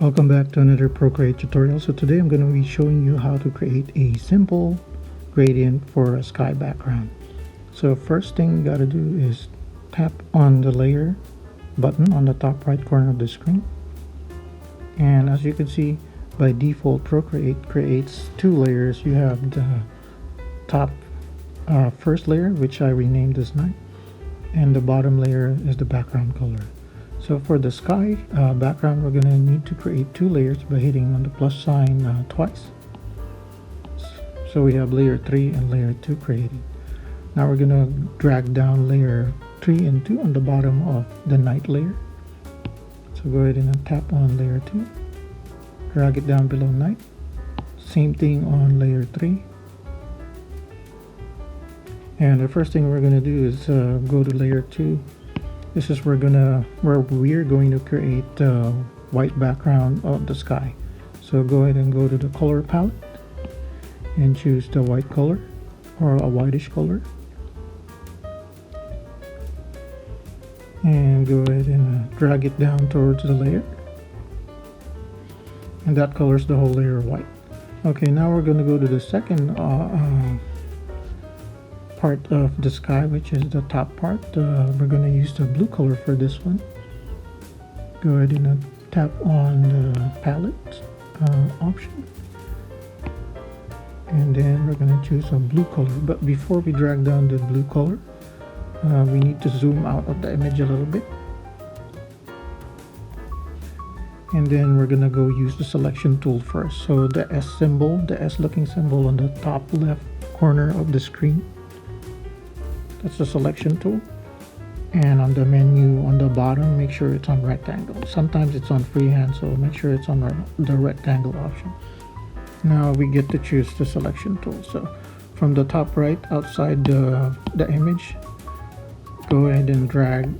Welcome back to another Procreate tutorial. So today I'm going to be showing you how to create a simple gradient for a sky background. So first thing you got to do is tap on the layer button on the top right corner of the screen. And as you can see, by default Procreate creates two layers. You have the top first layer, which I renamed as night, and the bottom layer is the background color. So for the sky background, we're going to need to create two layers by hitting on the plus sign twice. So we have layer 3 and layer 2 created. Now we're going to drag down layer 3 and 2 on the bottom of the night layer. So go ahead and tap on layer 2, drag it down below night. Same thing on layer 3. And the first thing we're going to do is go to layer 2. This is where we're going to create white background of the sky. So go ahead and go to the color palette and choose the white color or a whitish color. And go ahead and drag it down towards the layer. And that colors the whole layer white. Okay, now we're going to go to the second part of the sky, which is the top part. We're going to use the blue color for this one. Go ahead and tap on the palette option, and then we're going to choose a blue color. But before we drag down the blue color, we need to zoom out of the image a little bit, and then we're going to go use the selection tool first. So the S symbol, the S looking symbol on the top left corner of the screen, that's the selection tool. And on the menu on the bottom, make sure it's on rectangle. Sometimes it's on freehand, so make sure it's on the rectangle option. Now we get to choose the selection tool. So from the top right outside the image, go ahead and drag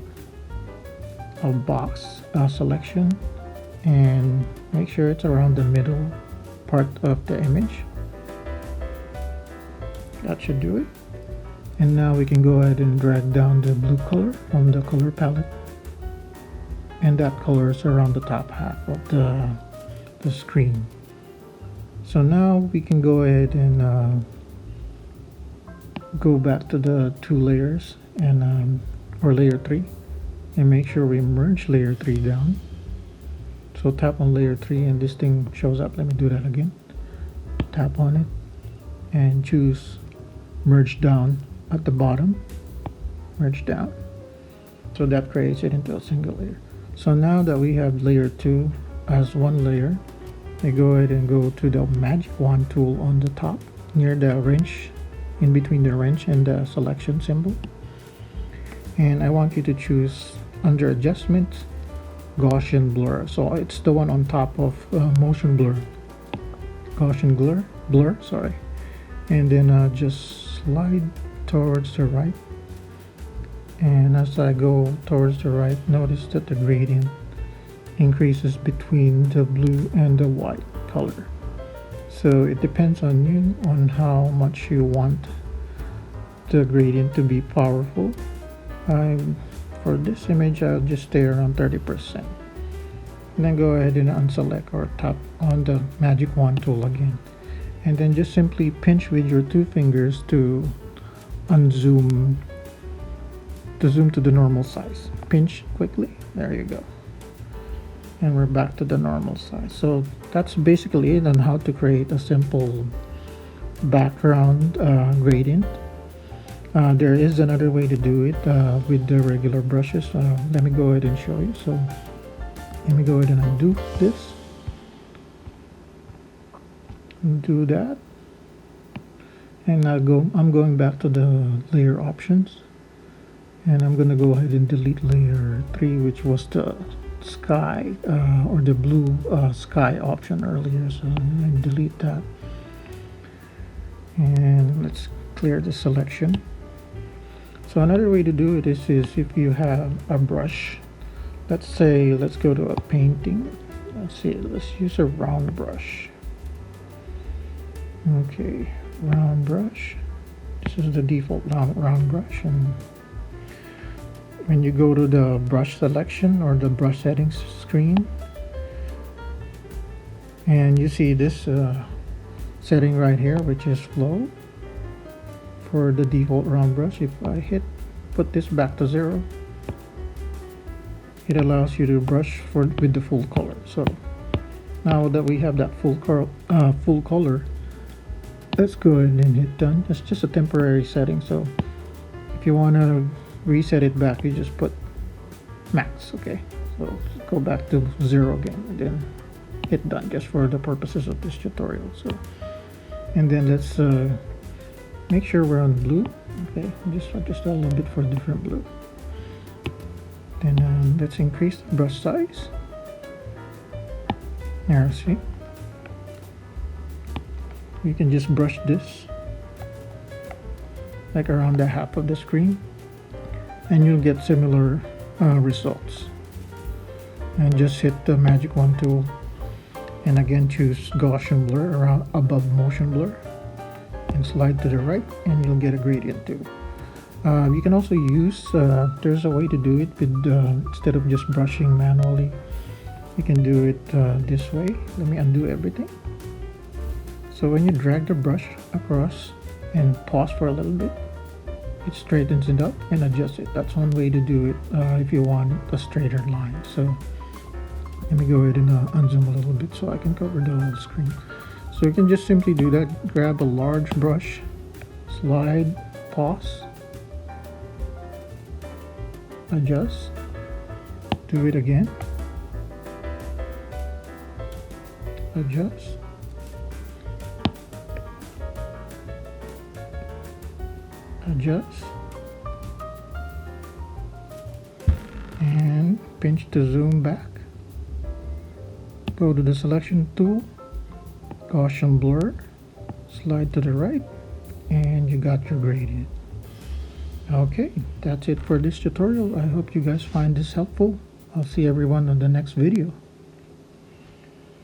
a box selection and make sure it's around the middle part of the image. That should do it. And now we can go ahead and drag down the blue color from the color palette, and that color is around the top half of the screen. So now we can go ahead and go back to the two layers and or layer 3, and make sure we merge layer 3 down. So tap on layer 3 and this thing shows up. Let me do that again. Tap on it and choose merge down at the bottom, merge down. So that creates it into a single layer. So now that we have layer 2 as one layer, I go ahead and go to the magic wand tool on the top near the wrench, in between the wrench and the selection symbol. And I want you to choose under adjustment Gaussian blur. So it's the one on top of motion blur, Gaussian blur, sorry. And then just slide towards the right, and as I go towards the right, notice that the gradient increases between the blue and the white color. So it depends on you on how much you want the gradient to be powerful. For this image, I'll just stay around 30%, and then go ahead and unselect or tap on the magic wand tool again, and then just simply pinch with your two fingers to unzoom, to zoom to the normal size. Pinch quickly, there you go, and we're back to the normal size. So that's basically it on how to create a simple background gradient. There is another way to do it with the regular brushes. Let me go ahead and show you. So let me go ahead and undo this, do that. And I'm going back to the layer options, and I'm going to go ahead and delete layer 3, which was the sky or the blue sky option earlier. So I'm going to delete that, and let's clear the selection. So another way to do it is if you have a brush, let's go to a painting. Let's use a round brush. Okay, round brush. This is the default round brush, and when you go to the brush selection or the brush settings screen, And you see this setting right here, which is flow for the default round brush. If I put this back to 0, it allows you to brush with the full color. So now that we have that full color, let's go ahead and hit done. It's just a temporary setting, so if you want to reset it back, you just put max. Okay, so go back to 0 again and then hit done, just for the purposes of this tutorial. So, and then let's make sure we're on blue. Okay, just a little bit for different blue. Then let's increase the brush size. There, see, you can just brush this like around the half of the screen, and you'll get similar results. And just hit the magic wand tool, and again choose Gaussian blur around above motion blur, and slide to the right, and you'll get a gradient too. You can also use, there's a way to do it with, instead of just brushing manually, you can do it this way. Let me undo everything. So when you drag the brush across and pause for a little bit, it straightens it up and adjusts it. That's one way to do it if you want a straighter line. So let me go ahead and unzoom a little bit so I can cover the whole screen. So you can just simply do that. Grab a large brush, slide, pause, adjust, do it again, adjust, adjust, and pinch to zoom back. Go to the selection tool, Gaussian blur, slide to the right, and you got your gradient. Okay, that's it for this tutorial. I hope you guys find this helpful. I'll see everyone on the next video.